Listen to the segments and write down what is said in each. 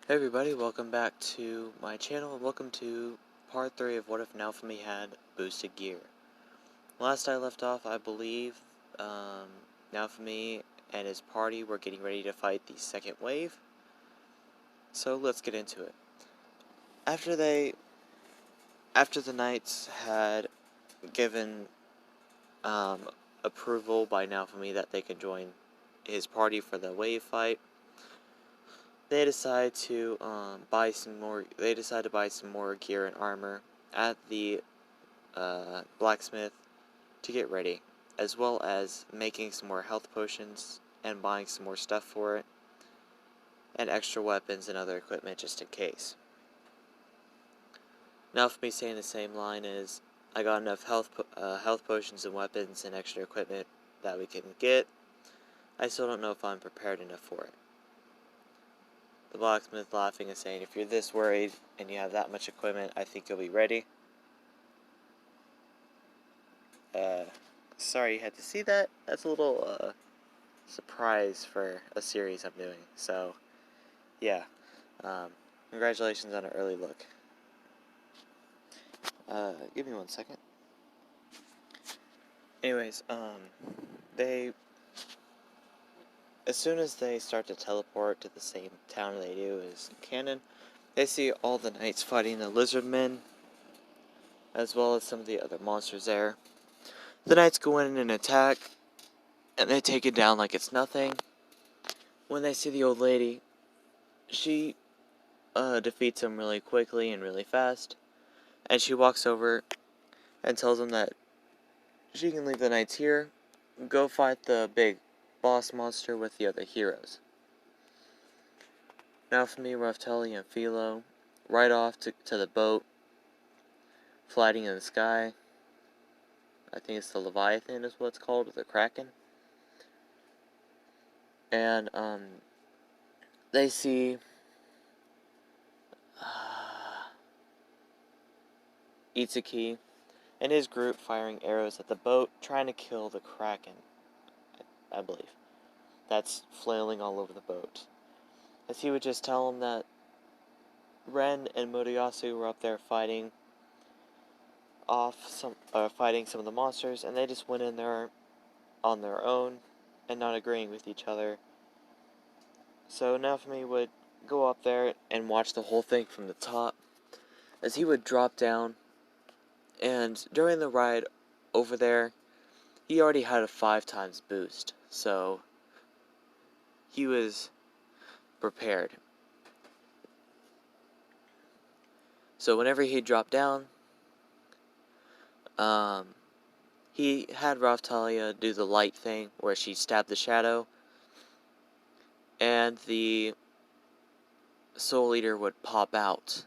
Hey everybody, welcome back to my channel and welcome to part 3 of What If naofumi had boosted gear. Last I left off, I believe naofumi and his party were getting ready to fight the second wave. So let's get into it. After the knights had given approval by naofumi that they could join his party for the wave fight, they decided to buy some more gear and armor at the blacksmith to get ready, as well as making some more health potions and buying some more stuff for it, and extra weapons and other equipment just in case. Now, for me saying the same line is, I got enough health potions and weapons and extra equipment that we can get. I still don't know if I'm prepared enough for it. The blacksmith laughing and saying, if you're this worried and you have that much equipment, I think you'll be ready. Sorry you had to see that. That's a little, surprise for a series I'm doing. So, yeah. Congratulations on an early look. Give me 1 second. Anyways, as soon as they start to teleport to the same town they do as canon, they see all the knights fighting the lizard men, as well as some of the other monsters there. The knights go in and attack, and they take it down like it's nothing. When they see the old lady, she defeats them really quickly and really fast, and she walks over and tells them that she can leave the knights here, go fight the big boss monster with the other heroes. naofumi, Raftelli, and Philo ride off to the boat, floating in the sky. I think it's the Leviathan is what it's called, or the Kraken. And, they see Itsuki and his group firing arrows at the boat, trying to kill the Kraken, I believe. That's flailing all over the boat. As he would just tell them that Ren and Motoyasu were up there fighting some of the monsters, and they just went in there on their own and not agreeing with each other. So naofumi would go up there and watch the whole thing from the top, as he would drop down, and during the ride over there, he already had a 5 times boost, so he was prepared. So whenever he dropped down, he had Raftalia do the light thing, where she stabbed the shadow, and the Soul Eater would pop out,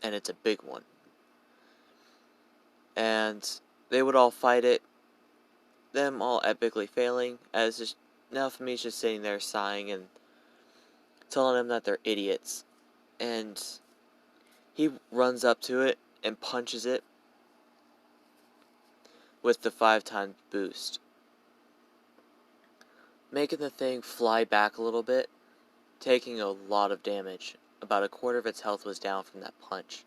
and it's a big one. And they would all fight it, them all epically failing, as just, naofumi's just sitting there sighing and telling them that they're idiots. And he runs up to it and punches it with the 5 times boost, making the thing fly back a little bit, taking a lot of damage. About a quarter of its health was down from that punch.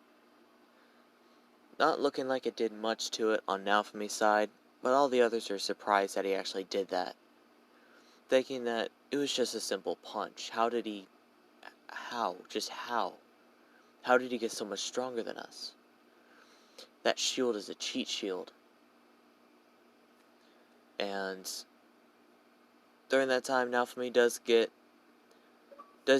Not looking like it did much to it on naofumi's side, but all the others are surprised that he actually did that, thinking that it was just a simple punch. How did he get so much stronger than us? That shield is a cheat shield. And during that time, naofumi does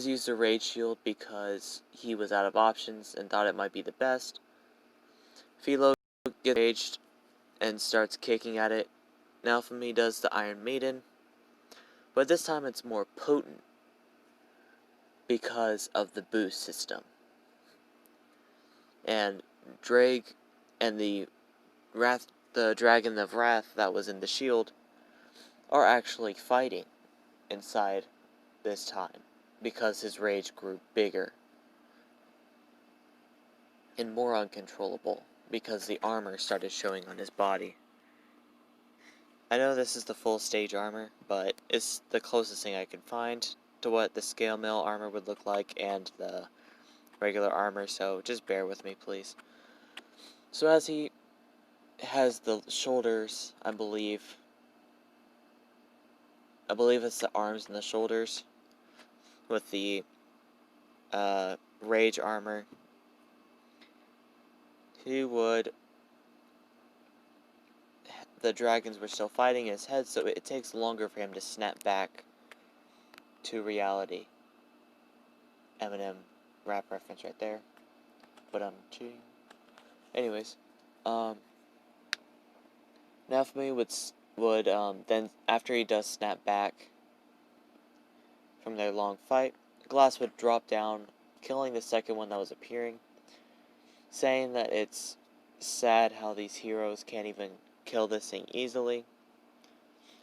use the rage shield because he was out of options and thought it might be the best. Philo gets raged and starts kicking at it. naofumi does the Iron Maiden, but this time it's more potent because of the boost system. And Drake and the Dragon of Wrath that was in the shield are actually fighting inside this time, because his rage grew bigger and more uncontrollable because the armor started showing on his body. I know this is the full stage armor, but it's the closest thing I could find to what the scale mail armor would look like and the regular armor, so just bear with me, please. So as he has the shoulders, I believe it's the arms and the shoulders with the rage armor. The dragons were still fighting in his head, so it takes longer for him to snap back to reality. Eminem rap reference right there. But anyways, naofumi would then, after he does snap back from their long fight, glass would drop down, killing the second one that was appearing, saying that it's sad how these heroes can't even kill this thing easily,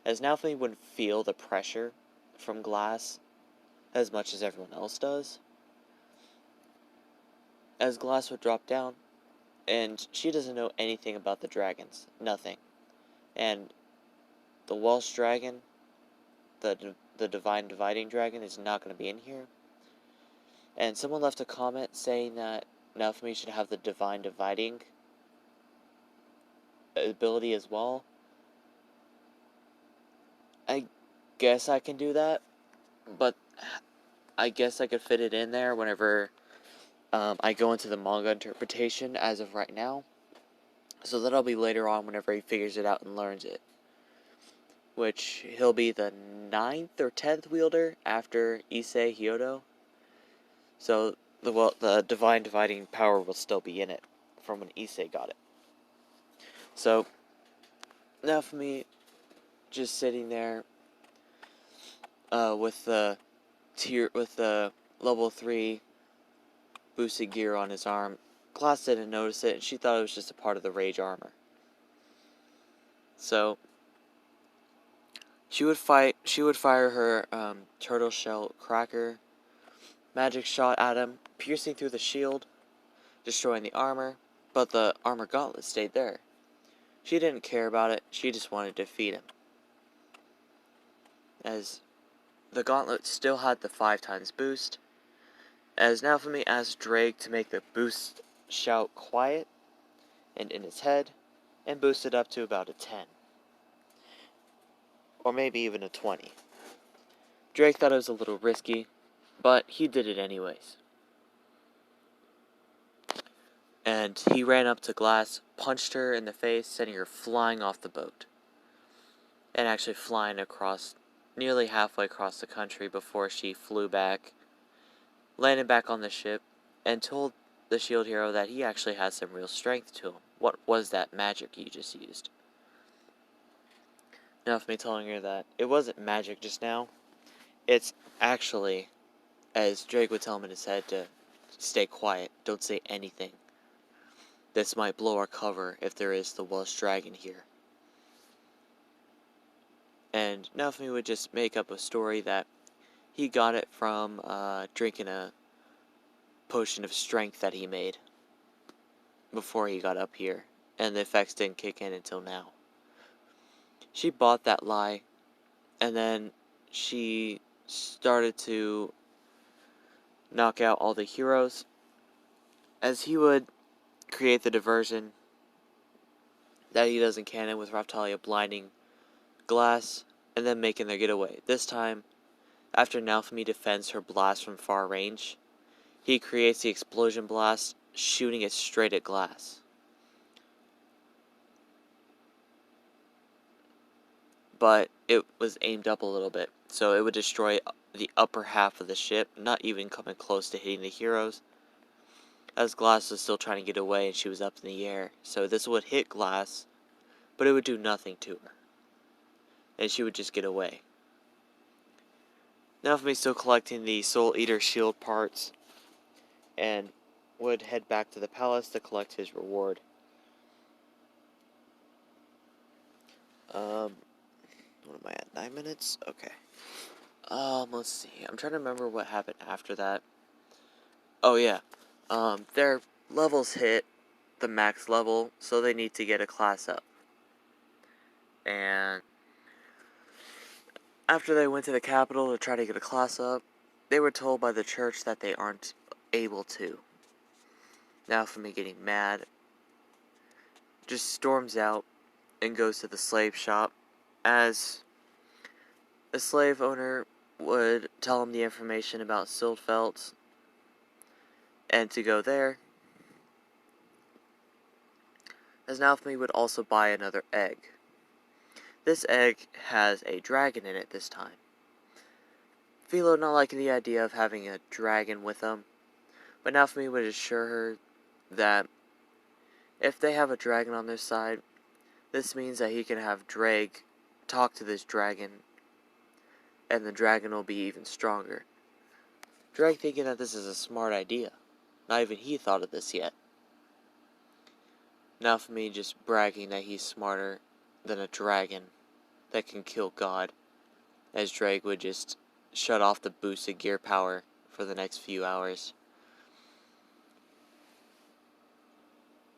as naofumi wouldn't feel the pressure from glass as much as everyone else does. As glass would drop down, and she doesn't know anything about the dragons, nothing. And the Welsh dragon, the divine dividing dragon, is not going to be in here. And someone left a comment saying that naofumi should have the divine dividing ability as well. I guess I can do that, but I guess I could fit it in there whenever I go into the manga interpretation as of right now. So that'll be later on whenever he figures it out and learns it. Which, he'll be the 9th or 10th wielder after Issei Hyodo. So, the divine dividing power will still be in it from when Issei got it. So, naofumi just sitting there with the level 3 boosted gear on his arm. Glass didn't notice it, and she thought it was just a part of the rage armor. So, she would fire her turtle shell cracker magic shot at him, piercing through the shield, destroying the armor, but the armor gauntlet stayed there. She didn't care about it, she just wanted to defeat him. As the gauntlet still had the 5 times boost, as naofumi asked Drake to make the boost shout quiet and in his head, and boost it up to about a 10. Or maybe even a 20. Drake thought it was a little risky, but he did it anyways. And he ran up to Glass, punched her in the face, sending her flying off the boat. And actually flying across, nearly halfway across the country before she flew back, landed back on the ship, and told the shield hero that he actually had some real strength to him. What was that magic you just used? Naofumi telling her that it wasn't magic just now. It's actually, as Drake would tell him in his head, to stay quiet, don't say anything. This might blow our cover if there is the Welsh dragon here. And naofumi would just make up a story that he got it from drinking a potion of strength that he made before he got up here, and the effects didn't kick in until now. She bought that lie, and then she started to knock out all the heroes, as he would create the diversion that he does in canon with Raphtalia blinding Glass and then making their getaway. This time, after naofumi defends her blast from far range, he creates the explosion blast, shooting it straight at Glass. But it was aimed up a little bit, so it would destroy the upper half of the ship, not even coming close to hitting the heroes, as Glass was still trying to get away and she was up in the air. So this would hit Glass, but it would do nothing to her, and she would just get away. Naofumi's still collecting the Soul Eater shield parts, and would head back to the palace to collect his reward. What am I at? 9 minutes? Okay. Let's see. I'm trying to remember what happened after that. Oh yeah. Their levels hit the max level, so they need to get a class up. And after they went to the capital to try to get a class up, they were told by the church that they aren't able to. Naofumi, getting mad, just storms out and goes to the slave shop, as a slave owner would tell him the information about Sildfeld and to go there, as Naofumi would also buy another egg. This egg has a dragon in it this time. Philo not liking the idea of having a dragon with them, but Naofumi would assure her that if they have a dragon on their side, this means that he can have Drake talk to this dragon, and the dragon will be even stronger. Drake thinking that this is a smart idea. Not even he thought of this yet. Naofumi just bragging that he's smarter than a dragon that can kill God, as Drake would just shut off the boosted gear power for the next few hours.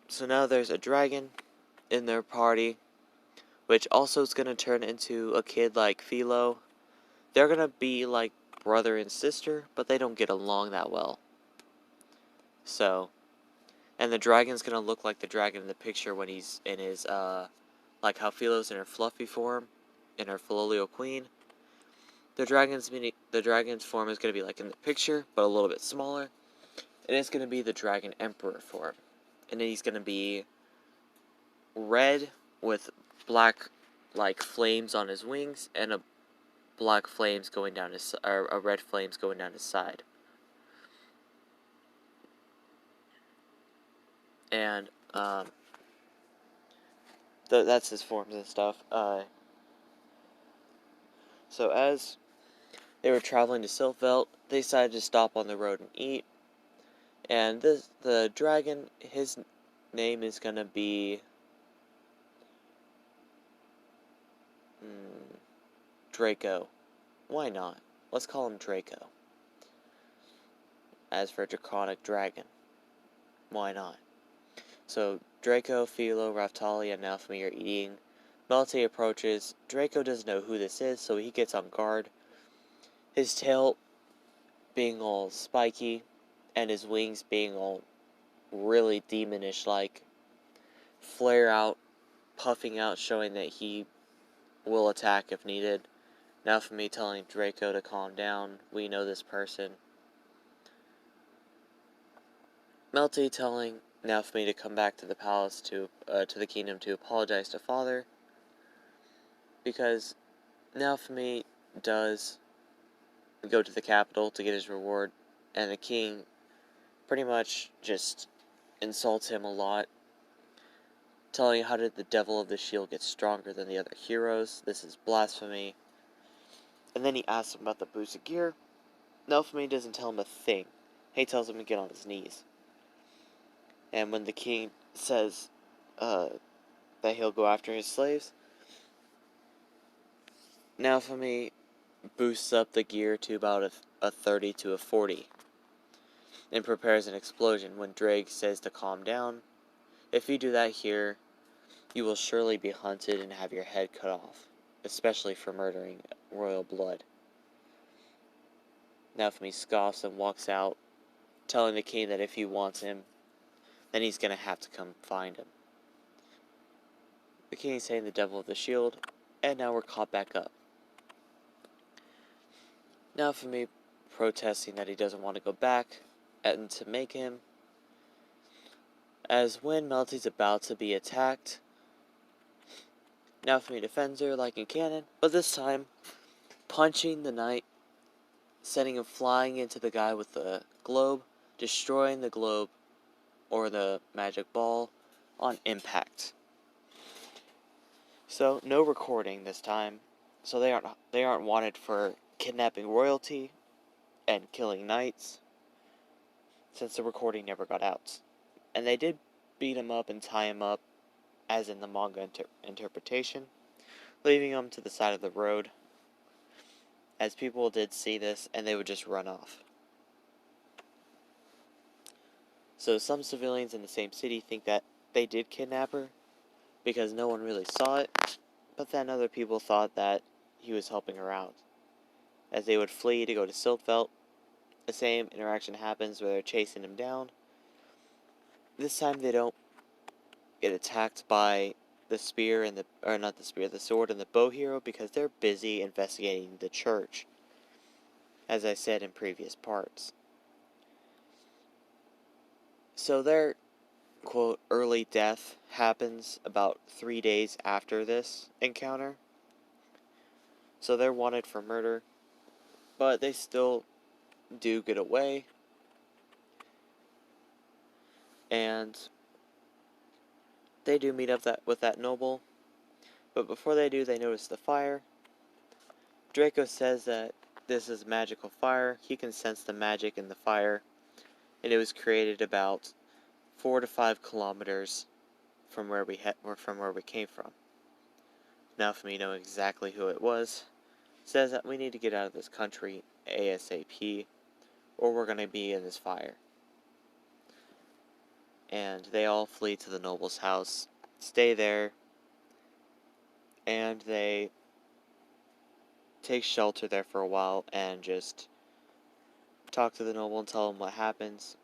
So now there's a dragon in their party, which also is going to turn into a kid like Philo. They're going to be like brother and sister, but they don't get along that well. So, and the dragon's going to look like the dragon in the picture when he's in his, like how Philo's in her fluffy form, in her Filolio Queen. The dragon's form is going to be like in the picture, but a little bit smaller. And it's going to be the Dragon Emperor form. And he's going to be red with black, like, flames on his wings, and a black flames going down his, or a red flames going down his side. And, that's his forms and stuff. So as they were traveling to Silfeld, they decided to stop on the road and eat. And the dragon, his name is gonna be Draco. Why not? Let's call him Draco. As for Draconic Dragon, why not? So Draco, Philo, Raftali, and Naofumi are eating. Melty approaches. Draco doesn't know who this is, so he gets on guard. His tail being all spiky, and his wings being all really demonish, like flare out, puffing out, showing that he will attack if needed. Naofumi telling Draco to calm down. We know this person. Melty telling Naofumi to come back to the palace to the kingdom to apologize to Father, because Naofumi does go to the capital to get his reward, and the king pretty much just insults him a lot, telling how did the Devil of the Shield get stronger than the other heroes, this is blasphemy. And then he asks him about the boosted gear. Naofumi doesn't tell him a thing. He tells him to get on his knees. And when the king says that he'll go after his slaves, Naofumi boosts up the gear to about a 30 to a 40 and prepares an explosion when Drake says to calm down. If you do that here, you will surely be hunted and have your head cut off, especially for murdering royal blood. Naofumi scoffs and walks out, telling the king that if he wants him, then he's going to have to come find him. The king is saying the Devil of the Shield, and now we're caught back up. Naofumi protesting that he doesn't want to go back, and to make him, as when Melty's about to be attacked, Naofumi defends her like in canon, but this time, punching the knight, sending him flying into the guy with the globe, destroying the globe, or the magic ball, on impact. So, no recording this time, so they aren't wanted for kidnapping royalty and killing knights, since the recording never got out. And they did beat him up and tie him up, as in the manga interpretation, leaving him to the side of the road, as people did see this and they would just run off. So some civilians in the same city think that they did kidnap her, because no one really saw it, but then other people thought that he was helping her out, as they would flee to go to Siltfeld, the same interaction happens where they're chasing him down. This time they don't get attacked by the spear and the sword and the bow hero because they're busy investigating the church, as I said in previous parts. So their, quote, early death happens about 3 days after this encounter. So they're wanted for murder, but they still do get away. And they do meet up with that noble, but before they do, they notice the fire. Draco says that this is magical fire. He can sense the magic in the fire, and it was created about 4 to 5 kilometers from where we came from. Naofumi knows exactly who it was. Says that we need to get out of this country ASAP, or we're gonna be in this fire. And they all flee to the noble's house, stay there, and they take shelter there for a while and just talk to the noble and tell him what happens.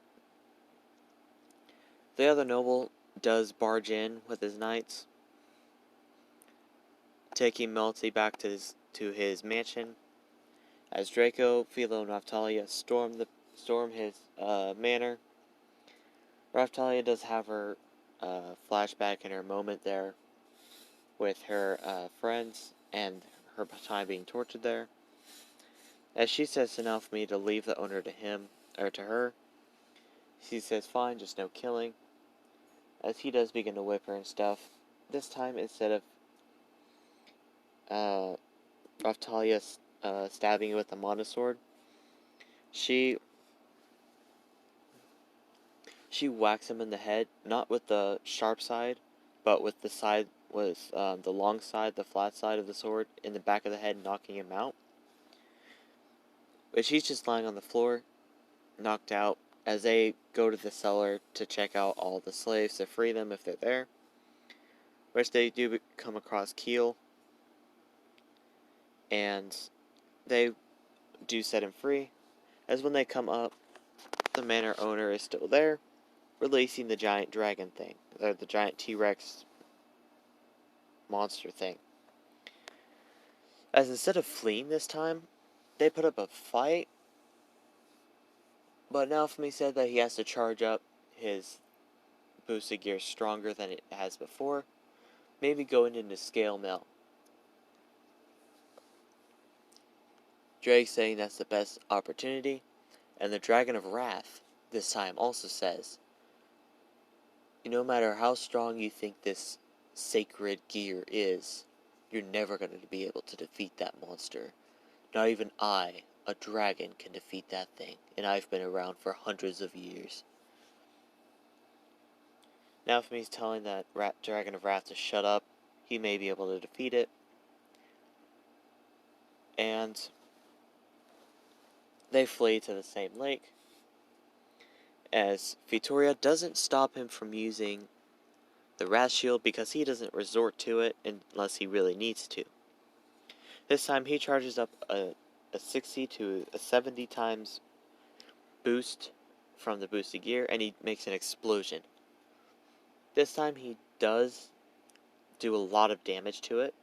The other noble does barge in with his knights, taking Melty back to his mansion, as Draco, Philo, and Raftalia storm his manor. Raftalia does have her flashback in her moment there with her friends and her time being tortured there. As she says to Naofumi to leave the owner to him, or to her, she says fine, just no killing. As he does begin to whip her and stuff. This time, instead of Raftalia stabbing you with a monosword, she whacks him in the head, not with the sharp side, but with the long side, the flat side of the sword, in the back of the head, knocking him out. But she's just lying on the floor, knocked out, as they go to the cellar to check out all the slaves to free them if they're there, which they do come across Keel, and they do set him free, as when they come up, the manor owner is still there, releasing the giant dragon thing, or the giant TRex monster thing. As instead of fleeing this time, they put up a fight, but Naofumi said that he has to charge up his boosted gear stronger than it has before, maybe going into scale mail. Drake saying that's the best opportunity, and the Dragon of Wrath this time also says, no matter how strong you think this sacred gear is, you're never going to be able to defeat that monster. Not even I, a dragon, can defeat that thing, and I've been around for hundreds of years. Naofumi's telling that Dragon of Wrath to shut up. He may be able to defeat it. And they flee to the same lake, as Vittoria doesn't stop him from using the Wrath Shield because he doesn't resort to it unless he really needs to. This time he charges up a 60 to a 70 times boost from the boosted gear, and he makes an explosion. This time he does do a lot of damage to it.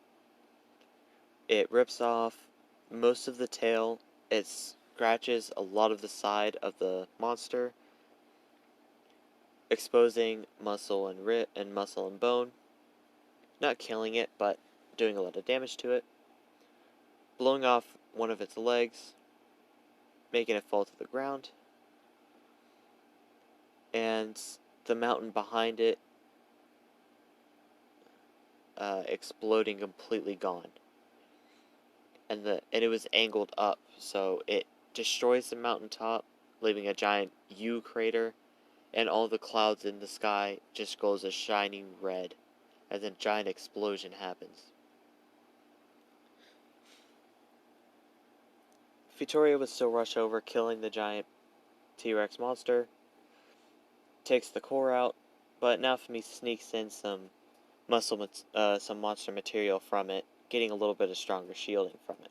It rips off most of the tail, it scratches a lot of the side of the monster, exposing muscle and bone, not killing it, but doing a lot of damage to it, blowing off one of its legs, making it fall to the ground, and the mountain behind it exploding, completely gone. And it was angled up, so it destroys the mountaintop, leaving a giant U crater, and all the clouds in the sky just goes a shining red as a giant explosion happens. Vittoria would still rush over, killing the giant T-Rex monster, takes the core out, but Naofumi sneaks in some monster material from it, getting a little bit of stronger shielding from it.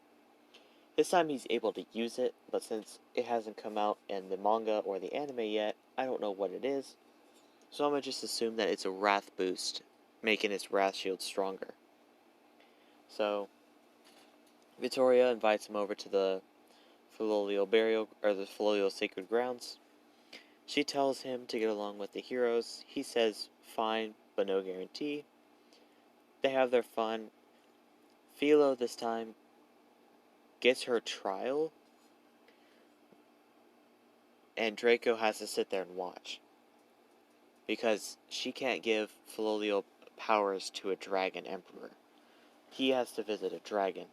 This time he's able to use it, but since it hasn't come out in the manga or the anime yet, I don't know what it is. So I'm gonna just assume that it's a wrath boost, making its wrath shield stronger. So Vittoria invites him over to the Filial burial, or the Filial sacred grounds. She tells him to get along with the heroes. He says fine, but no guarantee. They have their fun. Philo this time gets her trial, and Draco has to sit there and watch. Because she can't give Filial powers to a dragon emperor. He has to visit a dragon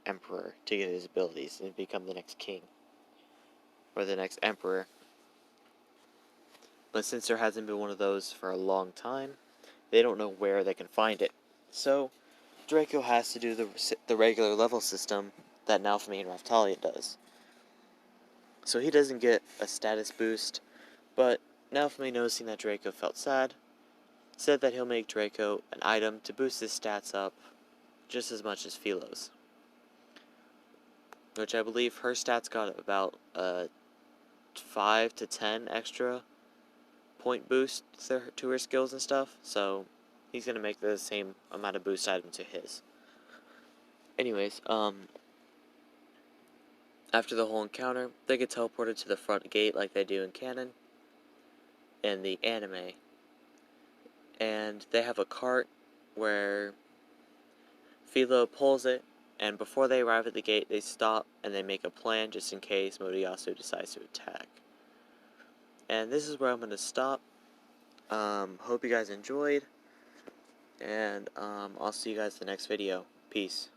emperor to get his abilities and become the next king. Or the next emperor. But since there hasn't been one of those for a long time, they don't know where they can find it. So, Draco has to do the regular level system that naofumi and Raftalia does. So he doesn't get a status boost, but naofumi, noticing that Draco felt sad, said that he'll make Draco an item to boost his stats up just as much as Philo's. Which I believe her stats got about 5 to 10 extra point boost to her skills and stuff, so he's gonna make the same amount of boost item to his. Anyways, after the whole encounter, they get teleported to the front gate like they do in canon, in the anime. And they have a cart where Philo pulls it, and before they arrive at the gate, they stop and they make a plan just in case Modiyasu decides to attack. And this is where I'm going to stop. Hope you guys enjoyed, and I'll see you guys in the next video. Peace.